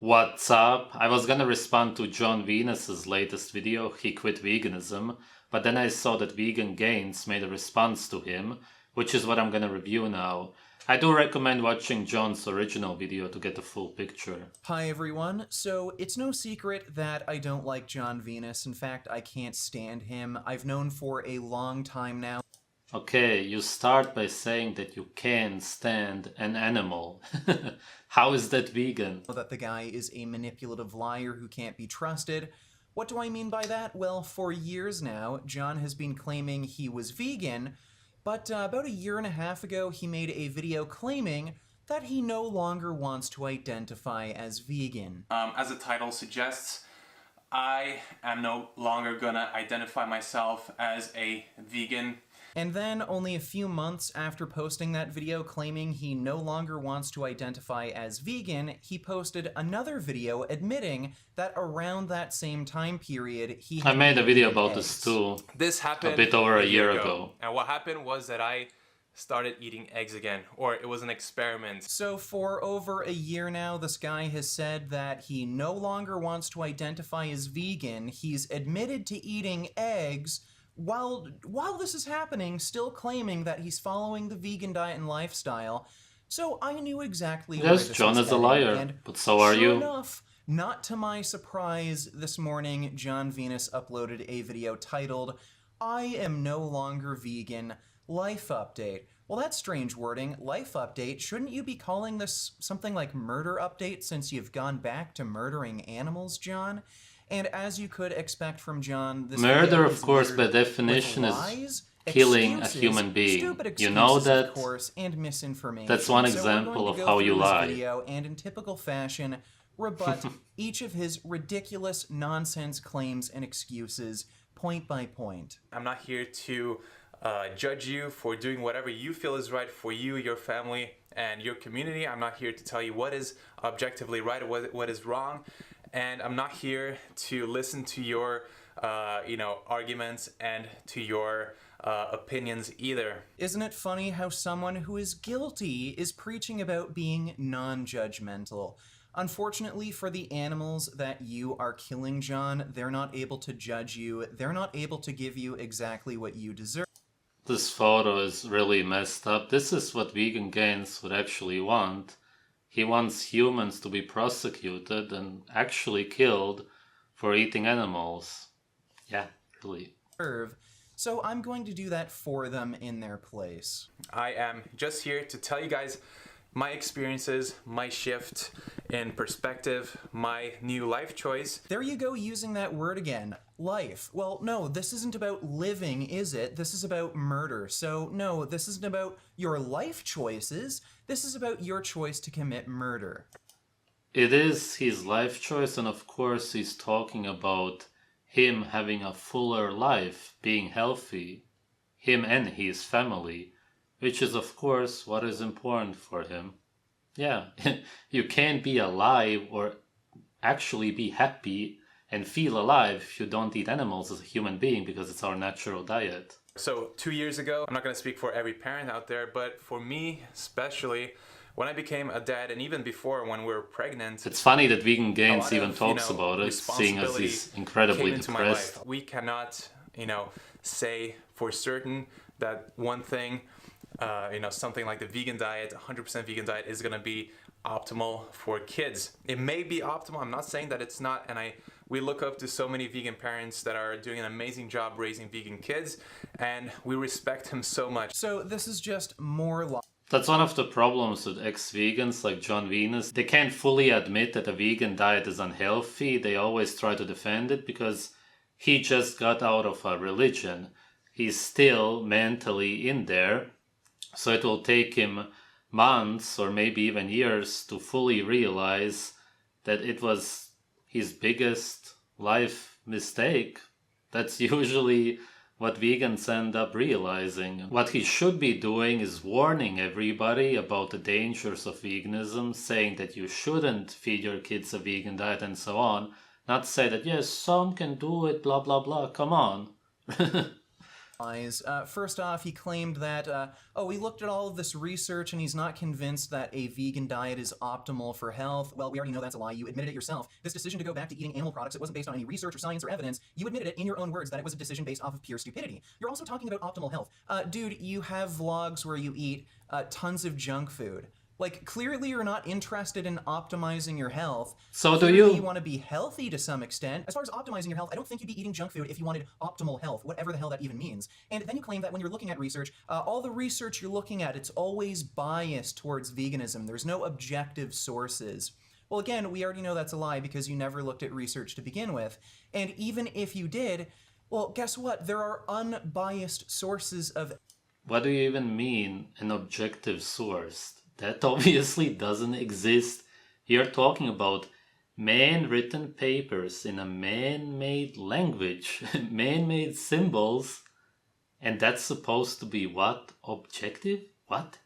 What's up? I was gonna respond to John Venus's latest video, he quit veganism, but then I saw that Vegan Gains made a response to him, which is what I'm gonna review now. I do recommend watching John's original video to get the full picture. Hi everyone. So it's no secret that I don't like John Venus. In fact, I can't stand him. I've known for a long time now. Okay, you start by saying that you can't stand an animal. How is that vegan? That the guy is a manipulative liar who can't be trusted. What do I mean by that? Well, for years now, John has been claiming he was vegan, but about a year and a half ago, he made a video claiming that he no longer wants to identify as vegan. As the title suggests, I am no longer gonna identify myself as a vegan. And then, only a few months after posting that video claiming he no longer wants to identify as vegan, he posted another video admitting that around that same time period, he had I made a video about eggs. this too. This happened a bit over a year ago. And what happened was that I started eating eggs again, or it was an experiment. So for over a year now, this guy has said that he no longer wants to identify as vegan. He's admitted to eating eggs, while this is happening, still claiming that he's following the vegan diet and lifestyle. So I knew exactly where Yes, this John was is a heading, liar, and but so are sure you. enough, not to my surprise, this morning John Venus uploaded a video titled, "I am no longer vegan, life update." Well, that's strange wording. Life update. Shouldn't you be calling this something like murder update since you've gone back to murdering animals, John? And as you could expect from John, this Murder, video of course, by littered definition, with is lies, killing a excuses, human being. stupid You know excuses, that? of course, and misinformation. That's one So we're going example to of go how through you this lie. video and in typical fashion rebut each of his ridiculous nonsense claims and excuses point by point. I'm not here to judge you for doing whatever you feel is right for you, your family, and your community. I'm not here to tell you what is objectively right or what is wrong. And I'm not here to listen to your, arguments and to your opinions either. Isn't it funny how someone who is guilty is preaching about being non-judgmental? Unfortunately for the animals that you are killing, John, they're not able to judge you. They're not able to give you exactly what you deserve. This photo is really messed up. This is what Vegan Gains would actually want. He wants humans to be prosecuted and actually killed for eating animals. Yeah, really. So I'm going to do that for them in their place. I am just here to tell you guys my experiences, my shift in perspective, my new life choice. There you go, using that word again. Life. Well, no, this isn't about living, is it? This is about murder. So, no, this isn't about your life choices. This is about your choice to commit murder. It is his life choice, and of course he's talking about him having a fuller life, being healthy, him and his family, which is of course what is important for him. Yeah, you can't be alive or actually be happy and feel alive if you don't eat animals as a human being, because it's our natural diet. So 2 years ago, I'm not going to speak for every parent out there, but for me especially, when I became a dad, and even before when we were pregnant, it's funny that Vegan Gains even talks about it, seeing as he's incredibly depressed. We cannot, say for certain that one thing, something like the vegan diet, 100% vegan diet is going to be optimal for kids. It may be optimal. I'm not saying that it's not, and we look up to so many vegan parents that are doing an amazing job raising vegan kids, and we respect him so much. So this is just more That's one of the problems with ex-vegans like John Venus. They can't fully admit that a vegan diet is unhealthy. They always try to defend it because he just got out of a religion. He's still mentally in there, so it will take him months or maybe even years to fully realize that it was his biggest life mistake. That's usually what vegans end up realizing. What he should be doing is warning everybody about the dangers of veganism, saying that you shouldn't feed your kids a vegan diet and so on. Not say that, yes, some can do it, blah, blah, blah. Come on. First off, he claimed that, he looked at all of this research and he's not convinced that a vegan diet is optimal for health. Well, we already know that's a lie. You admitted it yourself. This decision to go back to eating animal products, it wasn't based on any research or science or evidence. You admitted it in your own words that it was a decision based off of pure stupidity. You're also talking about optimal health. Dude, you have vlogs where you eat tons of junk food. Like, clearly you're not interested in optimizing your health. So clearly do you? You want to be healthy to some extent. As far as optimizing your health, I don't think you'd be eating junk food if you wanted optimal health, whatever the hell that even means. And then you claim that when you're looking at research, all the research you're looking at, it's always biased towards veganism. There's no objective sources. Well, again, we already know that's a lie because you never looked at research to begin with. And even if you did, well, guess what? There are unbiased sources of... What do you even mean, an objective source? That obviously doesn't exist. You're talking about man-written papers in a man-made language, man-made symbols, and that's supposed to be what? Objective? What?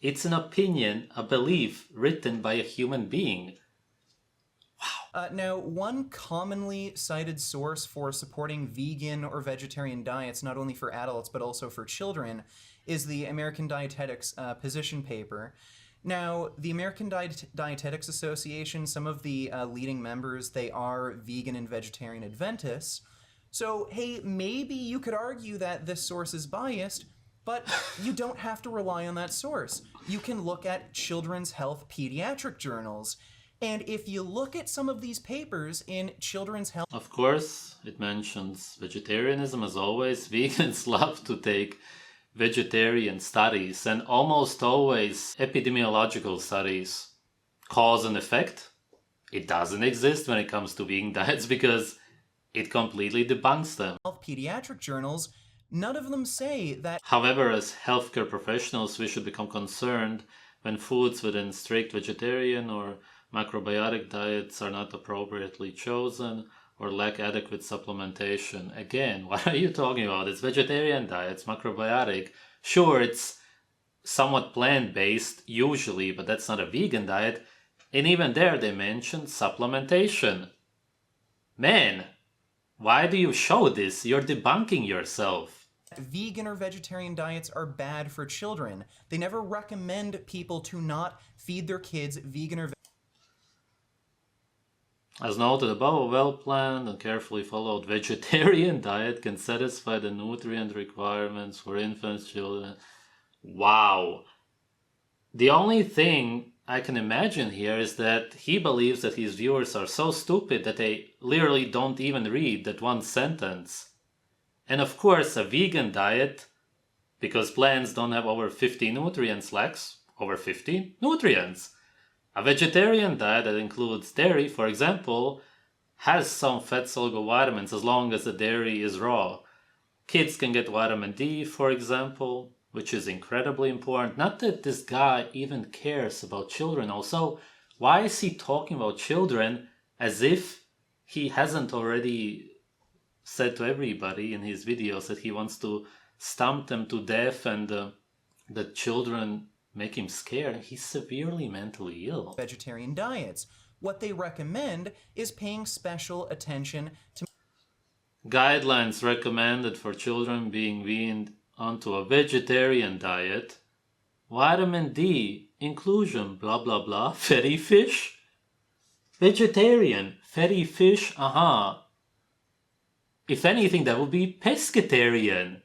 It's an opinion, a belief written by a human being. Wow. Now, one commonly cited source for supporting vegan or vegetarian diets, not only for adults but also for children, is the American Dietetics position paper. Now, the American Dietetics Association, some of the leading members, they are vegan and vegetarian Adventists. So, hey, maybe you could argue that this source is biased, but you don't have to rely on that source. You can look at children's health pediatric journals. And if you look at some of these papers in children's health... Of course, it mentions vegetarianism as always. Vegans love to take vegetarian studies, and almost always epidemiological studies. Cause and effect? It doesn't exist when it comes to vegan diets because it completely debunks them. Health pediatric journals, none of them say that... However, as healthcare professionals, we should become concerned when foods within strict vegetarian or macrobiotic diets are not appropriately chosen or lack adequate supplementation. Again, what are you talking about? It's vegetarian diets, macrobiotic. Sure, it's somewhat plant-based usually, but that's not a vegan diet. And even there they mention supplementation. Man, why do you show this? You're debunking yourself. Vegan or vegetarian diets are bad for children. They never recommend people to not feed their kids vegan or As noted above, a well-planned and carefully followed vegetarian diet can satisfy the nutrient requirements for infants, children. Wow. The only thing I can imagine here is that he believes that his viewers are so stupid that they literally don't even read that one sentence. And of course, a vegan diet, because plants don't have over 50 nutrients, lacks over 50 nutrients. A vegetarian diet that includes dairy, for example, has some fat-soluble vitamins as long as the dairy is raw. Kids can get vitamin D, for example, which is incredibly important. Not that this guy even cares about children. Also, why is he talking about children as if he hasn't already said to everybody in his videos that he wants to stump them to death and that children make him scared? He's severely mentally ill. Vegetarian diets. What they recommend is paying special attention to guidelines recommended for children being weaned onto a vegetarian diet. Vitamin D inclusion, blah blah blah. Fatty fish? Vegetarian, fatty fish, If anything, that would be pescatarian.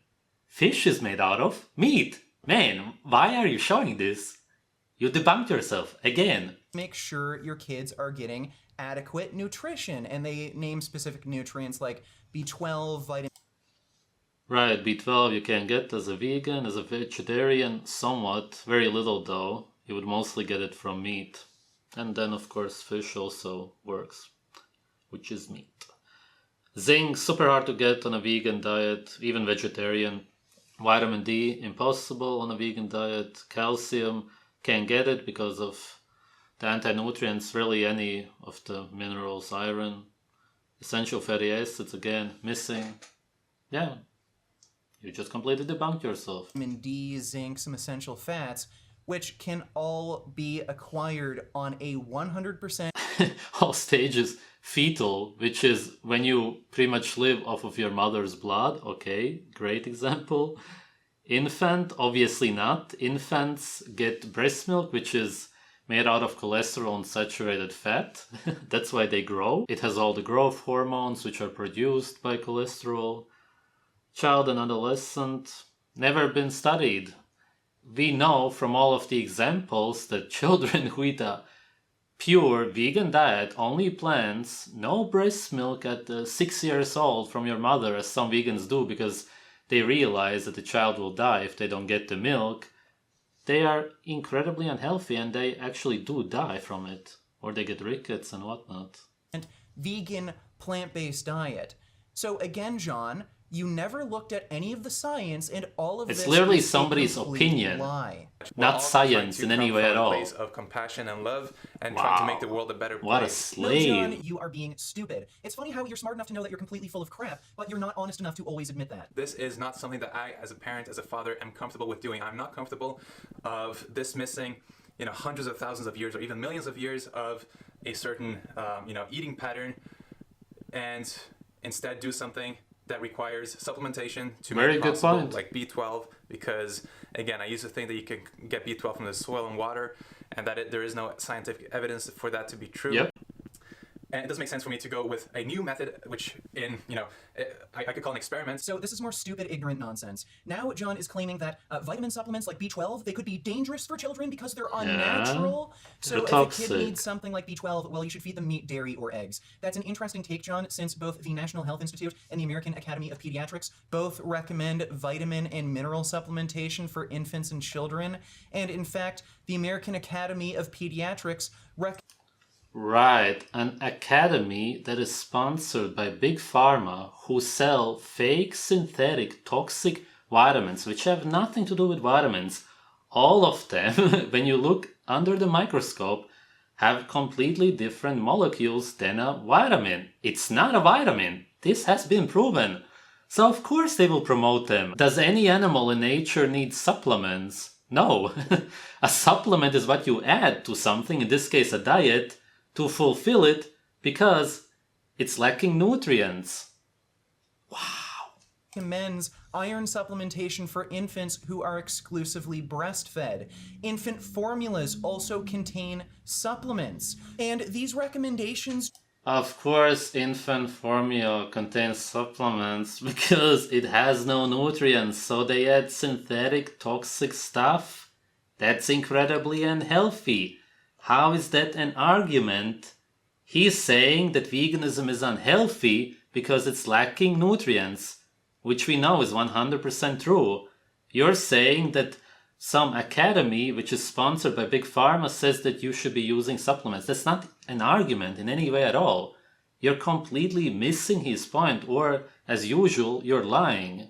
Fish is made out of meat. Man, why are you showing this? You debunked yourself again. make sure your kids are getting adequate nutrition. And they name specific nutrients like B12, vitamin... Right, B12 you can get as a vegan, as a vegetarian, somewhat. Very little though. You would mostly get it from meat. And then of course fish also works, which is meat. Zinc, super hard to get on a vegan diet, even vegetarian. Vitamin D, impossible on a vegan diet. Calcium, can't get it because of the anti-nutrients, really any of the minerals. Iron, essential fatty acids, again, missing. Yeah, you just completely debunked yourself. Vitamin D, zinc, some essential fats, which can all be acquired on a 100% all stages, fetal, which is when you pretty much live off of your mother's blood. Okay, great example. Infant, obviously not. Infants get breast milk, which is made out of cholesterol and saturated fat. That's why they grow. It has all the growth hormones, which are produced by cholesterol. Child and adolescent, never been studied. We know from all of the examples that children who eat a pure vegan diet, only plants, no breast milk at 6 years old from your mother, as some vegans do, because they realize that the child will die if they don't get the milk, they are incredibly unhealthy and they actually do die from it. Or they get rickets and whatnot. And vegan plant-based diet. So again, John, you never looked at any of the science, and all of It's this literally is a somebody's complete opinion. lie. Not all science trying in to any come way from at a all. place of compassion and love and trying to make the world a better place. What a No, slave. John, you are being stupid. It's funny how you're smart enough to know that you're completely full of crap, but you're not honest enough to always admit that. This is not something that I, as a parent, as a father, am comfortable with doing. I'm not comfortable of dismissing, hundreds of thousands of years or even millions of years of a certain, eating pattern, and instead do something that requires supplementation to Very make it good possible, point. like B12, because again, I used to think that you can get B12 from the soil and water, and that there is no scientific evidence for that to be true. Yep. And it doesn't make sense for me to go with a new method, which I could call an experiment. So this is more stupid, ignorant nonsense. Now John is claiming that vitamin supplements like B12, they could be dangerous for children because they're unnatural. So they're if toxic. a kid needs something like B12, well, you should feed them meat, dairy, or eggs. That's an interesting take, John, since both the National Health Institute and the American Academy of Pediatrics both recommend vitamin and mineral supplementation for infants and children. And in fact, the American Academy of Pediatrics Right, an academy that is sponsored by Big Pharma who sell fake, synthetic, toxic vitamins, which have nothing to do with vitamins. All of them, when you look under the microscope, have completely different molecules than a vitamin. It's not a vitamin. This has been proven. So of course they will promote them. Does any animal in nature need supplements? No. A supplement is what you add to something, in this case a diet, to fulfill it because it's lacking nutrients. Wow. recommends iron supplementation for infants who are exclusively breastfed. Infant formulas also contain supplements, and these recommendations... Of course, infant formula contains supplements because it has no nutrients, so they add synthetic toxic stuff. That's incredibly unhealthy. How is that an argument? He's saying that veganism is unhealthy because it's lacking nutrients, which we know is 100% true. You're saying that some academy, which is sponsored by Big Pharma, says that you should be using supplements. That's not an argument in any way at all. You're completely missing his point, or, as usual, you're lying.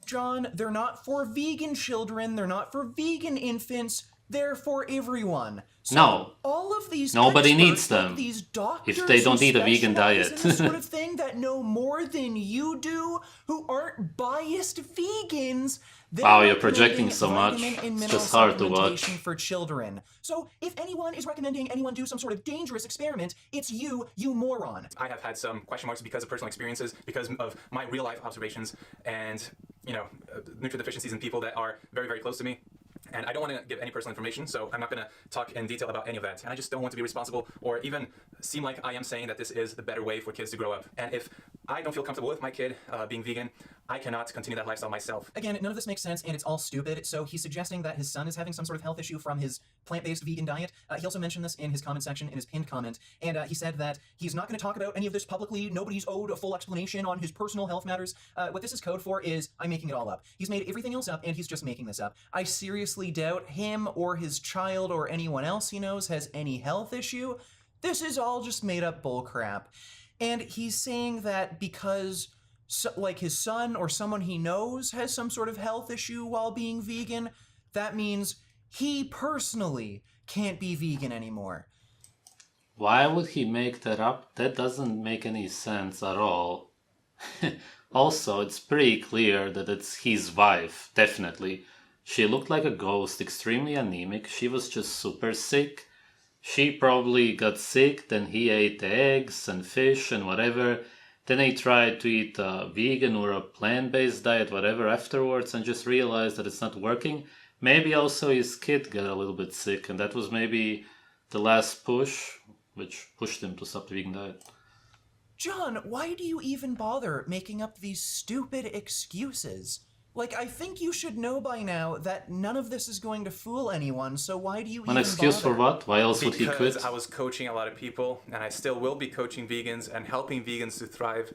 John, they're not for vegan children, they're not for vegan infants, they're for everyone. So No. all of these Nobody experts, needs them like these doctors if they don't who eat a vegan specialize diet. in this sort of thing that know more than you do, who aren't biased vegans. They're Wow, you're projecting recommending so much. vitamin and It's mineral just hard to watch. supplementation for children. So if anyone is recommending anyone do some sort of dangerous experiment, it's you moron. I have had some question marks because of personal experiences, because of my real life observations, and nutrient deficiencies in people that are very, very close to me. And I don't want to give any personal information, so I'm not going to talk in detail about any of that. And I just don't want to be responsible or even seem like I am saying that this is the better way for kids to grow up. And if I don't feel comfortable with my kid being vegan, I cannot continue that lifestyle myself. Again, none of this makes sense, and it's all stupid. So he's suggesting that his son is having some sort of health issue from his plant-based vegan diet. He also mentioned this in his comment section, in his pinned comment, and he said that he's not going to talk about any of this publicly. Nobody's owed a full explanation on his personal health matters. What this is code for is, I'm making it all up. He's made everything else up, and he's just making this up. I seriously doubt him or his child or anyone else he knows has any health issue. This is all just made-up bullcrap. And he's saying that because... like his son or someone he knows has some sort of health issue while being vegan, that means he personally can't be vegan anymore. Why would he make that up? That doesn't make any sense at all. Also, it's pretty clear that it's his wife, definitely. She looked like a ghost, extremely anemic. She was just super sick. She probably got sick, then he ate the eggs and fish and whatever. Then he tried to eat a vegan or a plant-based diet, whatever, afterwards, and just realized that it's not working. Maybe also his kid got a little bit sick, and that was maybe the last push, which pushed him to stop the vegan diet. John, why do you even bother making up these stupid excuses? Like, I think you should know by now that none of this is going to fool anyone, so why do you even An excuse bother? for what? Why else would he quit? Because I was coaching a lot of people, and I still will be coaching vegans and helping vegans to thrive.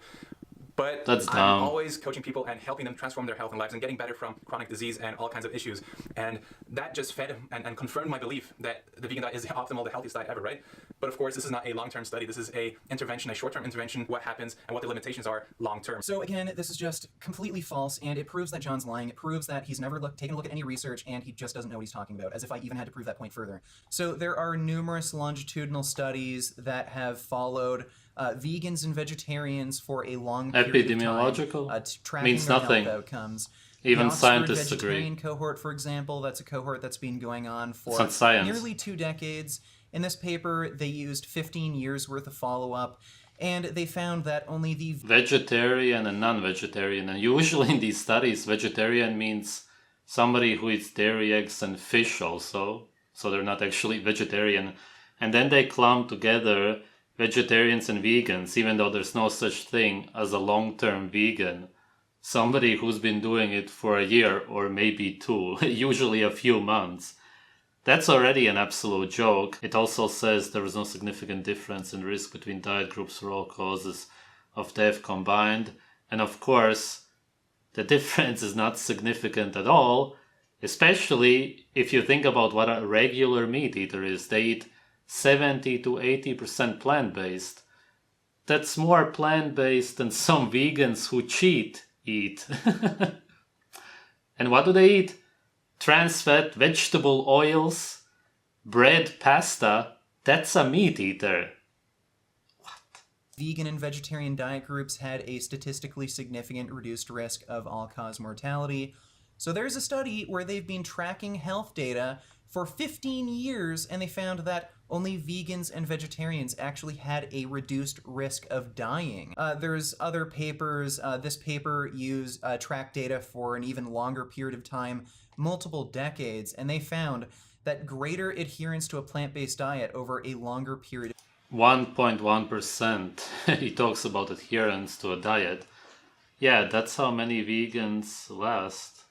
But That's I'm dumb. always coaching people and helping them transform their health and lives and getting better from chronic disease and all kinds of issues. And that just fed and confirmed my belief that the vegan diet is the optimal, the healthiest diet ever, right? But of course, this is not a long-term study. This is a intervention, a short-term intervention, what happens and what the limitations are long-term. So again, this is just completely false, and it proves that John's lying. It proves that he's never taken a look at any research, and he just doesn't know what he's talking about, as if I even had to prove that point further. So there are numerous longitudinal studies that have followed vegans and vegetarians for a long period Epidemiological? of time, tracking Means their nothing. health outcomes. Even The Oxford scientists vegetarian agree. cohort, for example, that's a cohort that's been going on It's for not science. nearly 2 decades. In this paper, they used 15 years worth of follow-up, and they found that only the Vegetarian and non-vegetarian. And usually in these studies, vegetarian means somebody who eats dairy, eggs, and fish also. So they're not actually vegetarian. And then they clump together vegetarians and vegans, even though there's no such thing as a long-term vegan. Somebody who's been doing it for a year or maybe 2, usually a few months. That's already an absolute joke. It also says there is no significant difference in risk between diet groups for all causes of death combined. And of course, the difference is not significant at all, especially if you think about what a regular meat eater is. They eat 70 to 80% plant-based. That's more plant-based than some vegans who cheat eat. And what do they eat? Trans fat, vegetable oils, bread, pasta. That's a meat eater. vegan and vegetarian diet groups had a statistically significant reduced risk of all-cause mortality. So there's a study where they've been tracking health data for 15 years, and they found that only vegans and vegetarians actually had a reduced risk of dying. There's other papers. This paper used track data for an even longer period of time, multiple decades, and they found that greater adherence to a plant-based diet over a longer period. 1.1%. He talks about adherence to a diet. Yeah, that's how many vegans last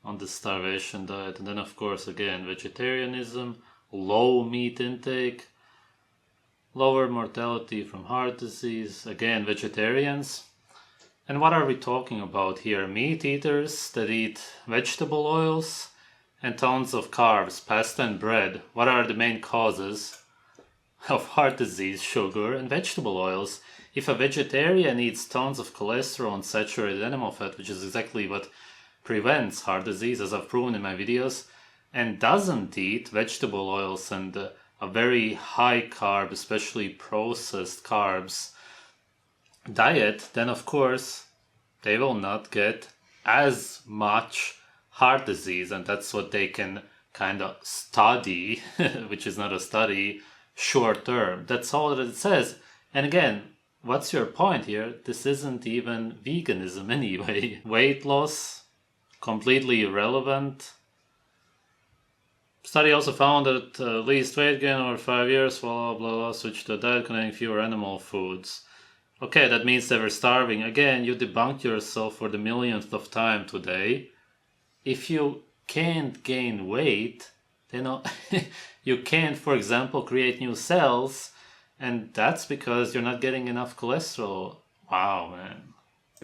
on the starvation diet. And then, of course, again, vegetarianism, low meat intake, lower mortality from heart disease. Again, vegetarians. And what are we talking about here? Meat eaters that eat vegetable oils and tons of carbs, pasta and bread. What are the main causes of heart disease? Sugar and vegetable oils. If a vegetarian eats tons of cholesterol and saturated animal fat, which is exactly what prevents heart disease, as I've proven in my videos, and doesn't eat vegetable oils and a very high carb, especially processed carbs diet, then of course they will not get as much heart disease. And that's what they can kind of study, which is not a study, short term. That's all that it says. And again, what's your point here? This isn't even veganism anyway. Weight loss, completely irrelevant. Study also found that least weight gain over 5 years, blah, blah, blah, switch to a diet containing fewer animal foods. Okay, that means they were starving. Again, you debunked yourself for the millionth of time today. If you can't gain weight, then you can't, for example, create new cells, and that's because you're not getting enough cholesterol. Wow, man.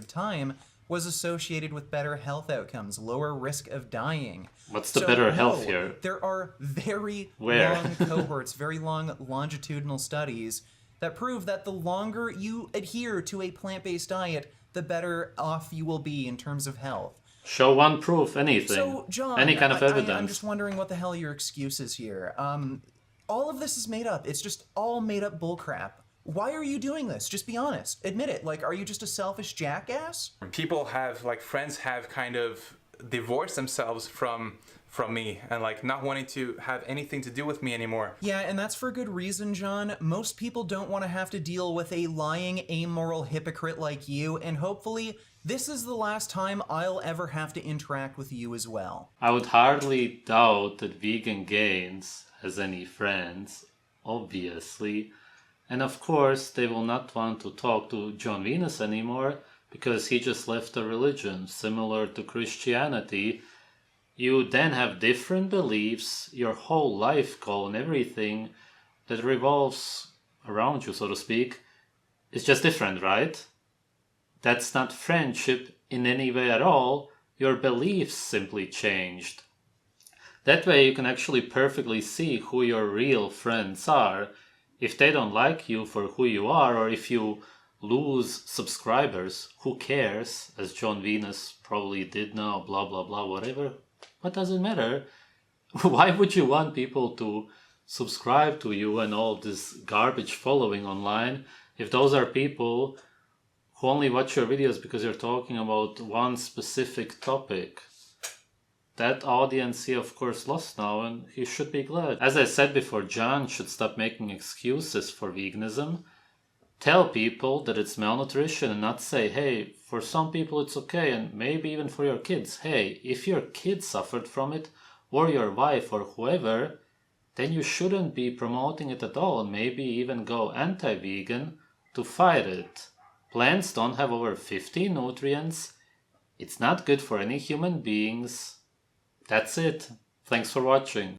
Time was associated with better health outcomes, lower risk of dying. What's the better health here? There are very Where? long cohorts, very long longitudinal studies that prove that the longer you adhere to a plant-based diet, the better off you will be in terms of health. Show one proof, anything. So, John, any kind of evidence. I'm just wondering what the hell your excuse is here. All of this is made up. It's just all made up bullcrap. Why are you doing this? Just be honest. Admit it. Like, are you just a selfish jackass? People have, like friends have kind of divorce themselves from me and like not wanting to have anything to do with me anymore. Yeah, and that's for good reason, John. Most people don't want to have to deal with a lying, amoral hypocrite like you, and hopefully this is the last time I'll ever have to interact with you as well. I would hardly doubt that Vegan Gains has any friends, obviously. And of course, they will not want to talk to John Venus anymore because he just left a religion similar to Christianity. You then have different beliefs, your whole life goal and everything that revolves around you, so to speak, is just different, right? That's not friendship in any way at all. Your beliefs simply changed. That way you can actually perfectly see who your real friends are. If they don't like you for who you are, or if you lose subscribers, who cares? As John Venus probably did now, blah blah blah, whatever. What does it matter? Why would you want people to subscribe to you and all this garbage following online if those are people who only watch your videos because you're talking about one specific topic? That audience he of course lost now, and he should be glad. As I said before, John should stop making excuses for veganism. Tell people that it's malnutrition and not say, hey, for some people it's okay, and maybe even for your kids. Hey, if your kids suffered from it, or your wife or whoever, then you shouldn't be promoting it at all, and maybe even go anti-vegan to fight it. Plants don't have over 50 nutrients. It's not good for any human beings. That's it. Thanks for watching.